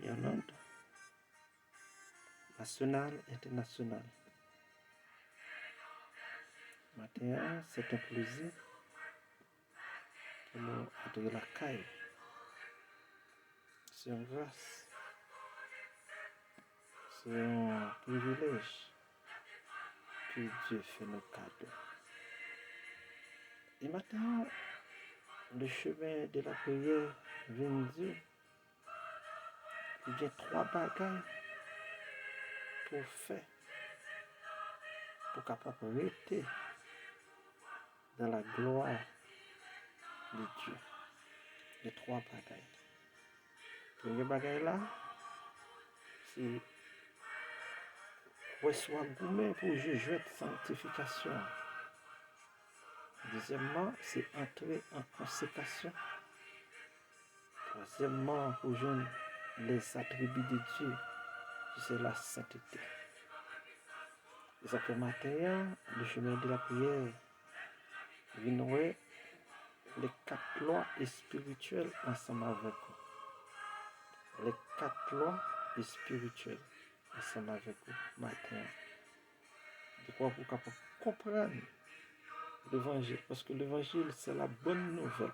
Irlande, nationale, internationale. Matin, c'est un plaisir pour nous de la caille. C'est une grâce, c'est un privilège que Dieu fait nos cadeaux. Et maintenant, le chemin de la prière vient dire qu'il y a 3 bagages pour faire, pour capable rester dans la gloire de Dieu. Les 3 bagages. Le premier bagage là, c'est reçoit gourmet pour juger de sanctification. Deuxièmement, c'est entrer en consécration. Troisièmement, pour joindre les attributs de Dieu, c'est la sainteté. Et ça fait matin, le chemin de la prière, nous les 4 lois spirituelles ensemble avec vous. Les 4 lois spirituelles ensemble avec vous matin. Je crois que vous pouvez comprendre l'évangile, parce que l'évangile, c'est la bonne nouvelle.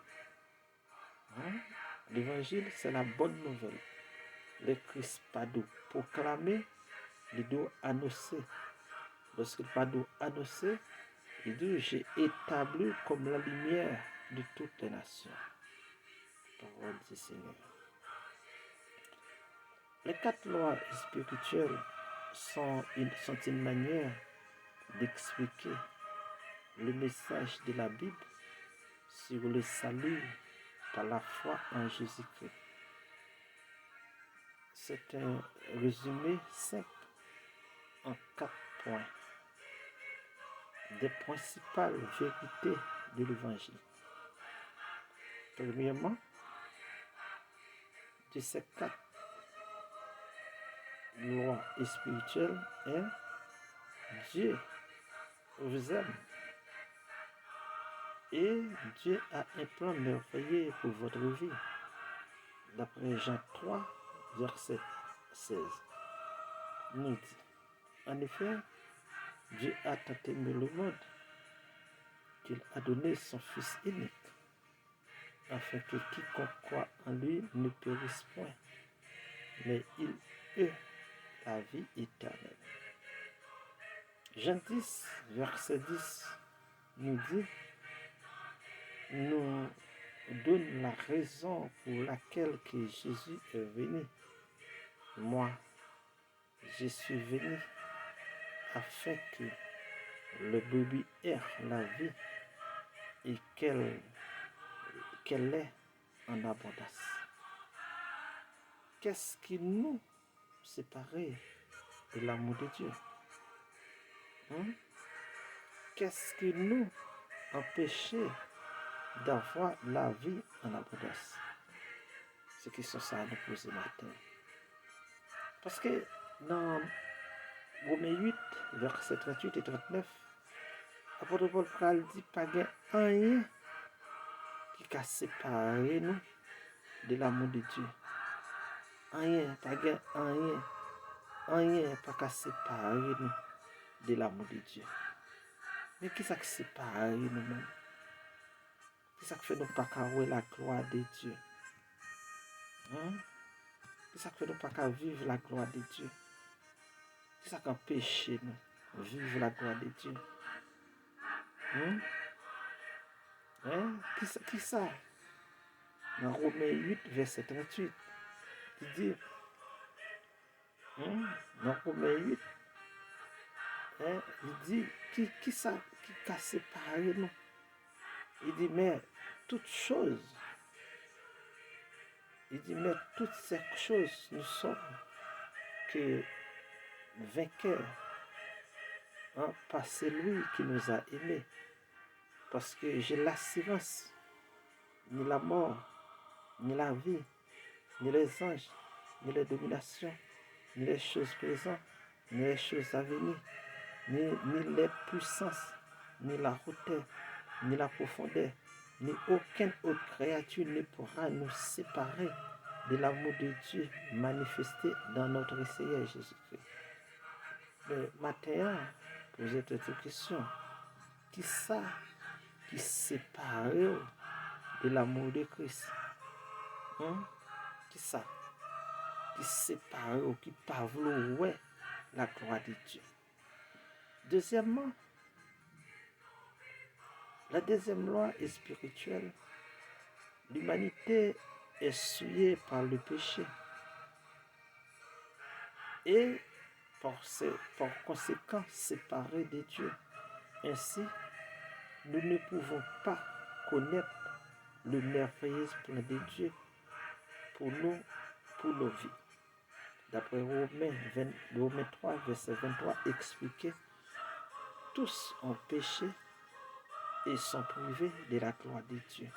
L'évangile, c'est la bonne nouvelle. Le Christ pas de proclamer, il doit annoncer. Lorsqu'il pas de annoncer, il dit j'ai établi comme la lumière de toutes les nations. Parole du Seigneur. Les 4 lois spirituelles sont une manière d'expliquer le message de la Bible sur le salut par la foi en Jésus-Christ. C'est un résumé simple en 4 points des principales vérités de l'Évangile. Premièrement, de ces 4 lois spirituelles est Dieu vous aime et Dieu a un plan merveilleux pour votre vie. D'après Jean 3, verset 16, nous dit, en effet, Dieu a tant aimé le monde qu'il a donné son Fils unique, afin que quiconque croit en lui ne périsse point, mais il ait la vie éternelle. Jean 10, verset 10, nous dit, nous donne la raison pour laquelle que Jésus est venu. Moi, je suis venu afin que le brebis ait la vie et qu'elle est en abondance. Qu'est-ce qui nous sépare de l'amour de Dieu? Qu'est-ce qui nous empêche d'avoir la vie en abondance? C'est question ça à nous poser matin. Parce que dans Romains 8, versets 38 et 39, l'apôtre Paul dit pas de rien qui a séparé nous de l'amour de Dieu. Rien, pas de rien pas séparer nous de l'amour de Dieu. Mais qui ça qui sépare nous-mêmes? Qui ça qui fait nous pas voir la gloire de Dieu? Qui ça qui fait nous pas vivre la gloire de Dieu? Qui ça qui empêche nous vivre la gloire de Dieu? Qui ça? Dans Romains 8, verset 38, il dit, dans Romains 8, il dit, qui ça qui a séparé nous? Il dit, mais toutes choses, toutes ces choses, nous sommes que vainqueurs par celui qui nous a aimés. Parce que j'ai l'assurance, ni la mort, ni la vie, ni les anges, ni les dominations, ni les choses présentes, ni les choses à venir, ni les puissances, ni la hauteur, ni la profondeur, ni aucune autre créature ne pourra nous séparer de l'amour de Dieu manifesté dans notre Seigneur Jésus-Christ. Mais maintenant, posez cette question. Qui ça qui sépare de l'amour de Christ? Qui ça qui sépare ou qui parle ouais la gloire de Dieu? Deuxièmement, la deuxième loi est spirituelle. L'humanité est souillée par le péché et par conséquent séparée de Dieu. Ainsi, nous ne pouvons pas connaître le merveilleux plan de Dieu pour nos vies. D'après Romains 3, verset 23, expliqué, tous ont péché et sont privés de la gloire de Dieu.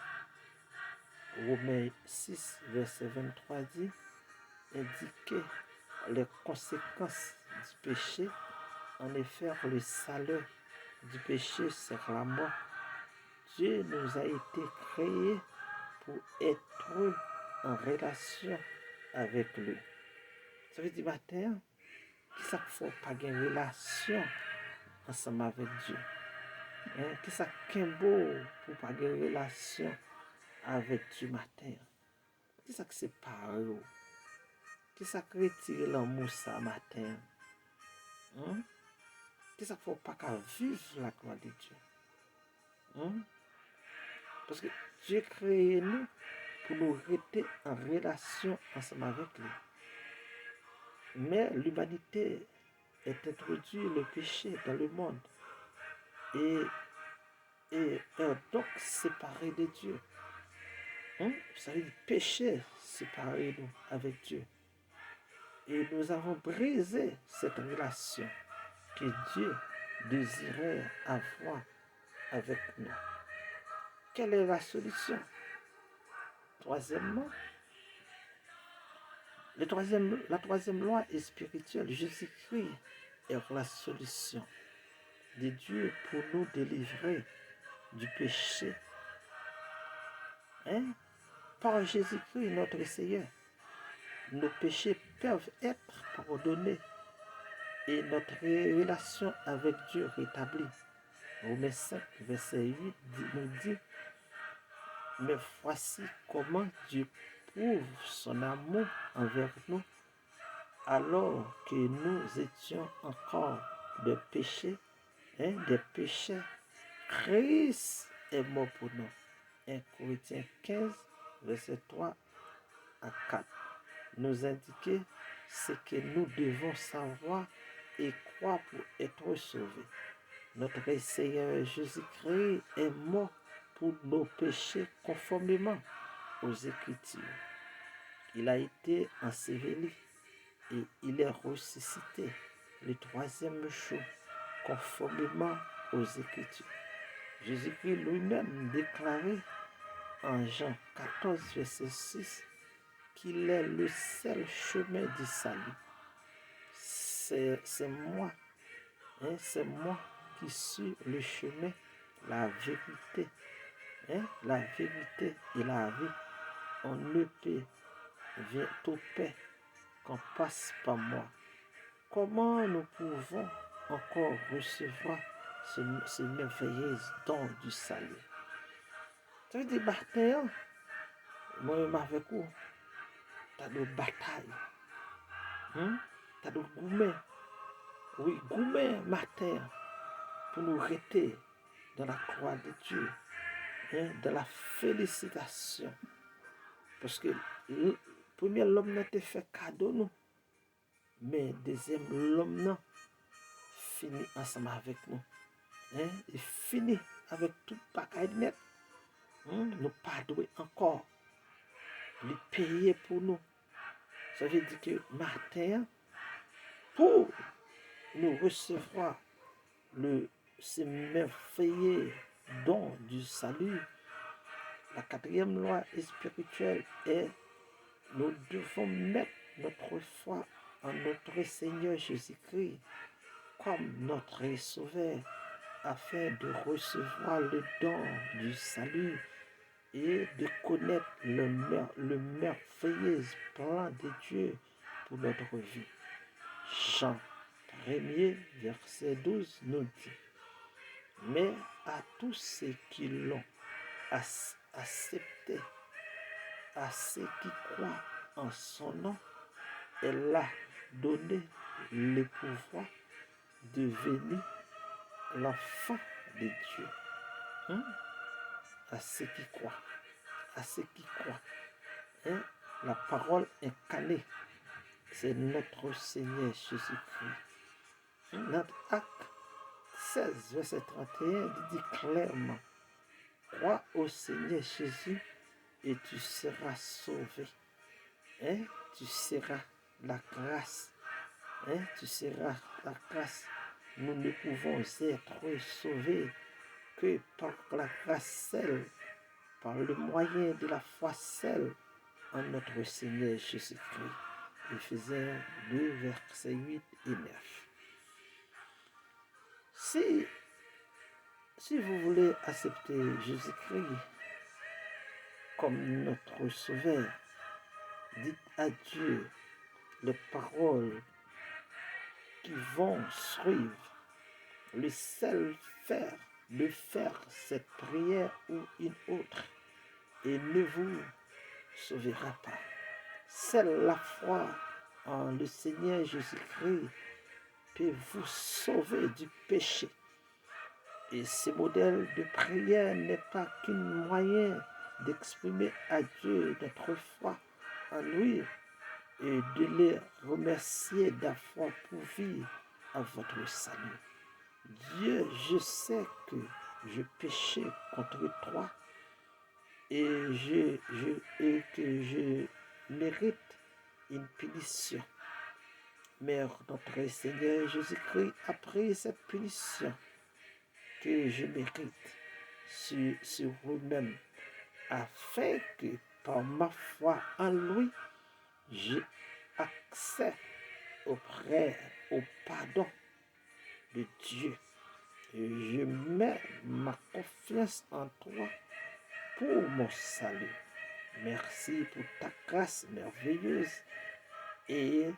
Romains 6, verset 23 dit, indiquer les conséquences du péché. En effet, le salaire du péché, c'est la mort. Dieu nous a été créés pour être en relation avec lui. Ça veut dire, matin, qui ça faut pas une relation ensemble avec Dieu? Qui ça qu'un beau pour pas une relation avec Dieu matin? Qui ça que c'est pas eux? Qui ça que retire l'amour ça matin? Qui ça faut pas qu'à vivre la gloire de Dieu? Parce que Dieu créé nous pour nous rester en relation ensemble avec lui. Mais l'humanité est introduit le péché dans le monde et est donc séparée de Dieu. Ça veut dire péché séparé nous avec Dieu. Et nous avons brisé cette relation que Dieu désirait avoir avec nous. Quelle est la solution? Troisièmement, la troisième loi est spirituelle. Jésus-Christ est la solution de Dieu pour nous délivrer du péché. Par Jésus-Christ, notre Seigneur, nos péchés peuvent être pardonnés et notre relation avec Dieu rétablie. Romains 5, verset 8 nous dit, mais voici comment Dieu prouve son amour envers nous, alors que nous étions encore des péchés, Christ est mort pour nous. 1 Corinthiens 15, verset 3 à 4 nous indique ce que nous devons savoir et croire pour être sauvés. Notre Seigneur Jésus-Christ est mort pour nos péchés conformément aux Écritures. Il a été enseveli et il est ressuscité le troisième jour conformément aux Écritures. Jésus-Christ lui-même déclarait en Jean 14, verset 6 qu'il est le seul chemin du salut. C'est moi qui suis le chemin, la vérité. La vérité et la vie. On ne peut venir au Père qu'on passe par moi. Comment nous pouvons encore recevoir ce merveilleux don du salut? Ça veut dire, bataille, moi-même avec vous, t'as de bataille. T'as de gourmet. Oui, gourmet matin pour nous rester dans la croix de Dieu, dans la félicitation. Parce que premier l'homme n'a été fait cadeau nous, mais deuxième l'homme n'a fini ensemble avec nous. Il finit avec tout bagaille net. Nous pas doué encore. Il payer pour nous. Ça veut dire que matin, pour nous recevoir ce merveilleux don du salut, la quatrième loi spirituelle est nous devons mettre notre foi en notre Seigneur Jésus-Christ comme notre sauveur afin de recevoir le don du salut et de connaître le merveilleux plan de Dieu pour notre vie. Jean 1er, verset 12 nous dit, mais à tous ceux qui l'ont accepté, à ceux qui croient en son nom, elle a donné le pouvoir de devenir l'enfant de Dieu. À ceux qui croient, à ceux qui croient. La parole incarnée, c'est notre Seigneur Jésus-Christ. Notre acte 16, verset 31, dit clairement, crois au Seigneur Jésus et tu seras sauvé. Tu seras la grâce. Tu seras la grâce. Nous ne pouvons être sauvés que par la grâce seule, par le moyen de la foi seule en notre Seigneur Jésus-Christ. Éphésiens 2, versets 8 et 9. Si vous voulez accepter Jésus-Christ comme notre Sauveur, dites à Dieu les paroles qui vont suivre. Le seul faire de faire cette prière ou une autre et ne vous sauvera pas. Seule la foi en le Seigneur Jésus-Christ peut vous sauver du péché. Et ce modèle de prière n'est pas qu'un moyen d'exprimer à Dieu notre foi en lui et de les remercier d'avoir pourvu à votre salut. Dieu, je sais que je péchais contre toi et que je mérite une punition. Mais notre Seigneur Jésus-Christ a pris cette punition que je mérite sur vous-même, afin que par ma foi en lui, j'ai accès au pardon de Dieu. Et je mets ma confiance en toi pour mon salut. Merci pour ta grâce merveilleuse et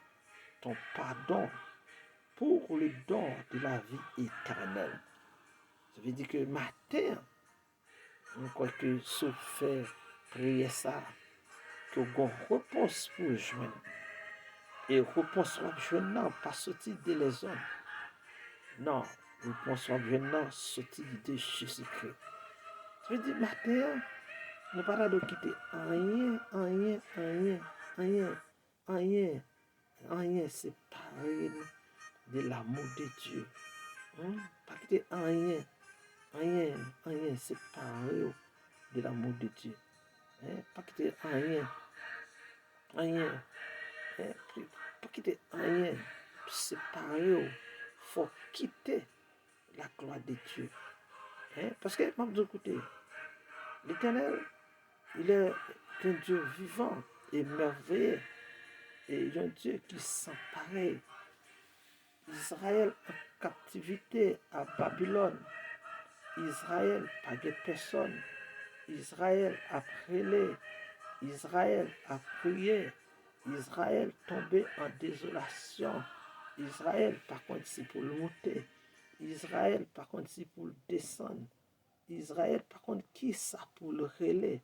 ton pardon pour le don de la vie éternelle. Ça veut dire que matin, nous croyons que sauf faire prier ça, que vous réponse pour joindre. Et réponse pour joindre, pas sortir de les hommes. Non, réponse pour joindre, sortir de Jésus-Christ. Ça veut dire matin, nous ne pas de quitter rien séparé de l'amour de Dieu. Pas quitter rien séparé de l'amour de Dieu. Pas quitter pas quitter rien séparé. Il faut quitter la gloire de Dieu. Parce que, écoutez, l'Éternel, il est un Dieu vivant et merveilleux. Et un Dieu qui sent pareil. Israël en captivité à Babylone. Israël pas de personne. Israël a prié. Israël a prié. Israël tombé en désolation. Israël par contre c'est pour le monter. Israël par contre c'est pour le descendre. Israël par contre qui ça pour le relais.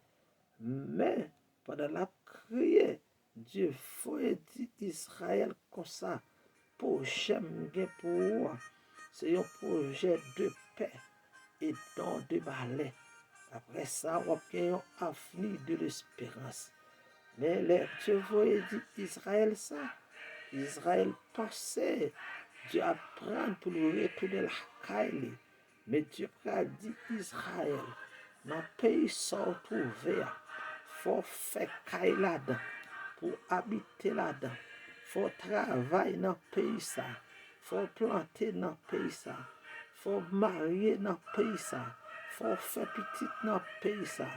Mais pendant la prière, Dieu faut dire Israël comme ça. Pour j'aime bien pour c'est un projet de paix et don de balai. Après ça, on a un avenir de l'espérance. Mais Dieu voulait dire Israël ça. Israël pensait Dieu apprend pour le retourner la caille. Mais Dieu a dit Israël, dans le pays sont ouverts. Faut faire caille là-dedans pour habiter là-dedans. Faut travailler dans le pays ça. Faut planter dans le pays ça. Faut marier dans le pays ça. Faut faire petit dans le pays ça.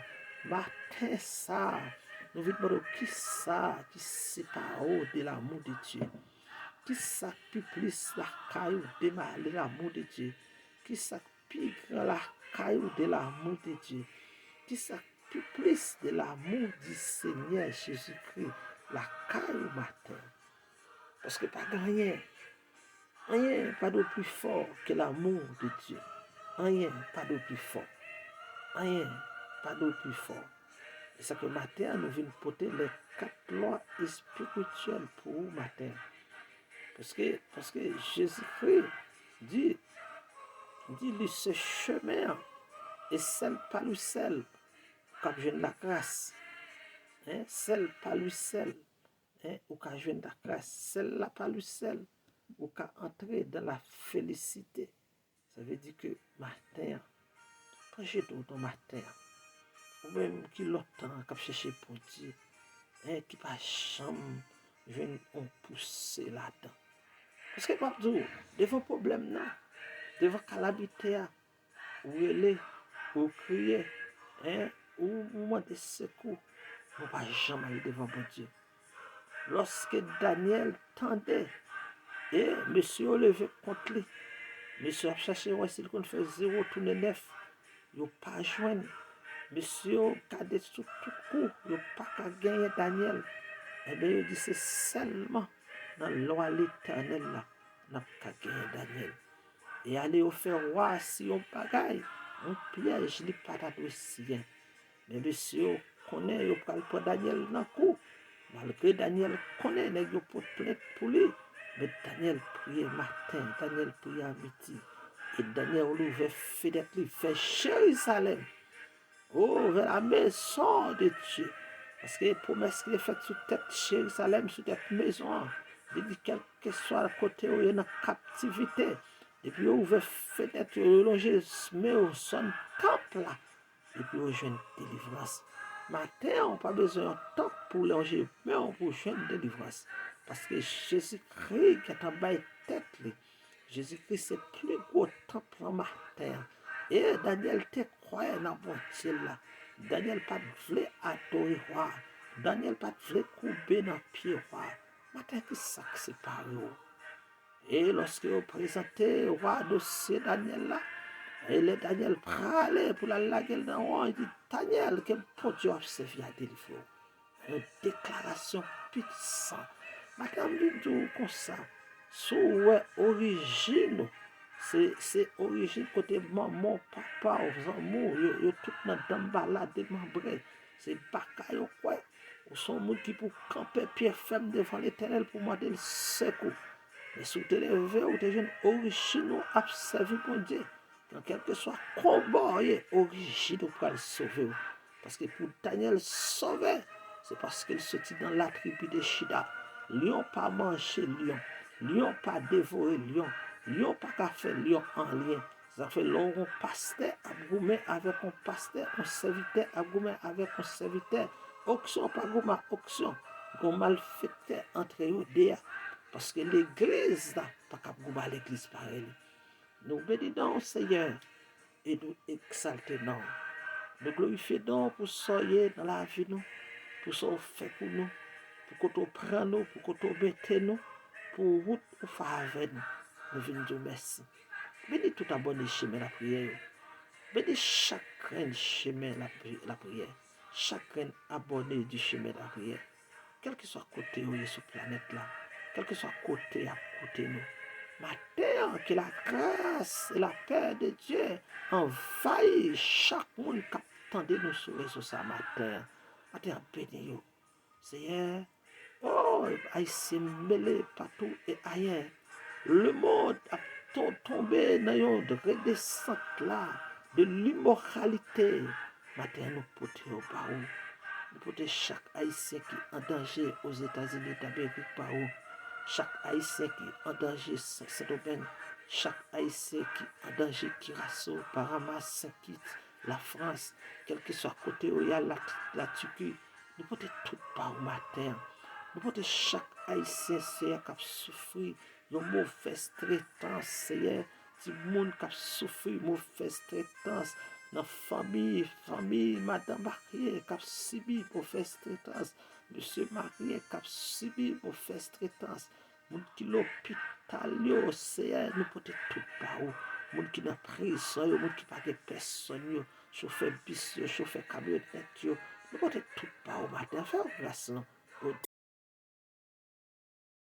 Matin ça. Nous voulons qui ça qui sépare de l'amour de Dieu. Qui ça qui plus la caillou de l'amour de Dieu. Qui ça qui la caillou de l'amour de Dieu. Qui ça plus de l'amour du Seigneur Jésus-Christ, la caille matin. Parce que pas rien, pas de plus fort que l'amour de Dieu. Rien, pas de plus fort. Rien, pas de plus fort. Et ça que matin, nous venons porter les 4 lois spirituelles pour vous matin. Parce que Jésus-Christ dit lui ce chemin et celle pas lui seul, quand je la grâce. Celle pas lui seul, ou quand je la grâce. Celle-là pas lui seul, ou quand entrer dans la félicité. Ça veut dire que matin, prêchez tout ton matin. Ou même qui l'autant, qui cherche pour Dieu, qui pas chambre, viennent pousser là-dedans. Parce que pas tout, devant problème non, devant calamité, ou aller, ou crier, ou demander secours, on ne va jamais aller devant bon Dieu. Lorsque Daniel tendait, et monsieur levé contre lui, monsieur a cherché s'il qu'on fait 0 tourner 9, il n'a pas joindre. Monsieur gardé sous tout coup, il n'a pas gagner Daniel. Eh bien, il dit c'est seulement dans la loi l'éternel là, n'a pas gagné Daniel. Et aller au faire roi si on bagaille, on piège, il pas d'adressien. Mais monsieur connaît, il parle pour Daniel dans le coup. Malgré Daniel connaît, il a pour plainte pour lui. Mais Daniel priait matin, Daniel priait à midi. Et Daniel ouvert fenêtre, il fait Jérusalem. Oh, vers la maison de Dieu. Parce que les promesses qu'il a faites sur tête Jérusalem, sur tête maison, il dit quel que soit le côté où il y a une captivité. Et puis il a ouvert fenêtre, il a longé, mais au son temple là. Et puis il a joué une délivrance. Matin, on n'a pas besoin de temps pour longer, mais on peut jouer une délivrance. Parce que Jésus-Christ qui est en bas de tête, Jésus-Christ c'est le plus gros temple en matin. Et Daniel te croyait dans bon Dieu là. Daniel pas voulait adorer roi. Daniel pas voulait couper dans le pied roi. Matin qui ça que c'est par eux. Et lorsque vous présentez le roi dossier Daniel là, et le Daniel pralait pour la laguer dans le roi, il dit Daniel, quel pot Dieu a servi à délivrer. Une déclaration puissante. Matin me dit comme ça. Sous origine. C'est origine côté maman, papa, aux amours, yo tout dans d'embalade démembré. C'est bagaille quoi. Ou son monde qui pour camper pied ferme devant l'Éternel pour demander le secours. Mais si vous te levez, vous êtes une origine à servir pour Dieu. Dans quel que soit combat, origine pour le sauver. Parce que pour Daniel sauver, c'est parce qu'il sortit dans la tribu de Shida. Lion pas manger lion. Lion pas dévorer lion. Lion pas qu'à faire lion en lien. Ça fait long pasteur à goumer avec un pasteur, un serviteur à goumer avec un serviteur. Auction pas goumer auction. Qu'on malfaiteur entre eux deux. Parce que l'église là, pas qu'à goumer l'église pareil. Nous bénissons Seigneur et nous exaltons. Nous glorifions pour soyez dans la vie nous, pour ce qu'on fait pour nous, pour qu'on prenne nous, pour qu'on mette nous, pour route ou faire avec nous. Nous venons dire merci. Bénis tout abonné chemin la prière. Bénis chaque chemin la prière. Chaque abonné du chemin la prière. Quel que soit côté où il est sur la planète là, quel que soit côté à côté nous. Matin, que la grâce et la paix de Dieu envahissent chaque monde qui attend nous sur les réseaux ça matin. Matin, bénis vous. Seigneur, oh, Haïtien mêlé partout et ailleurs. Le monde a tombé dans une redescente là, de l'immoralité. Matin, nous portons au bas. Nous portons chaque Haïtien qui est en danger aux États-Unis d'Amérique par où. Chaque Haïtien qui est en danger Saint-Domingue. Chaque Haïtien qui est en danger Kirasso, Paramas, Saint-Kitts, la France, quel que soit côté où il y a la Turquie. Nous portons tout par au matin. Nous portons chaque Haïtien qui a souffert de mauvaise traitance, Seigneur. Si le monde qui a souffert de mauvaise traitance, dans la famille, madame mariée qui a subi mauvaise traitance, monsieur marié qui a subi mauvaise traitance, monde qui l'hôpital, Seigneur, nous portons tout par où. Monde qui est en prison, monde qui n'a pas de personne, chauffeur bis, chauffeur camionnette, nous portons tout pas au matin, faire grâce, non.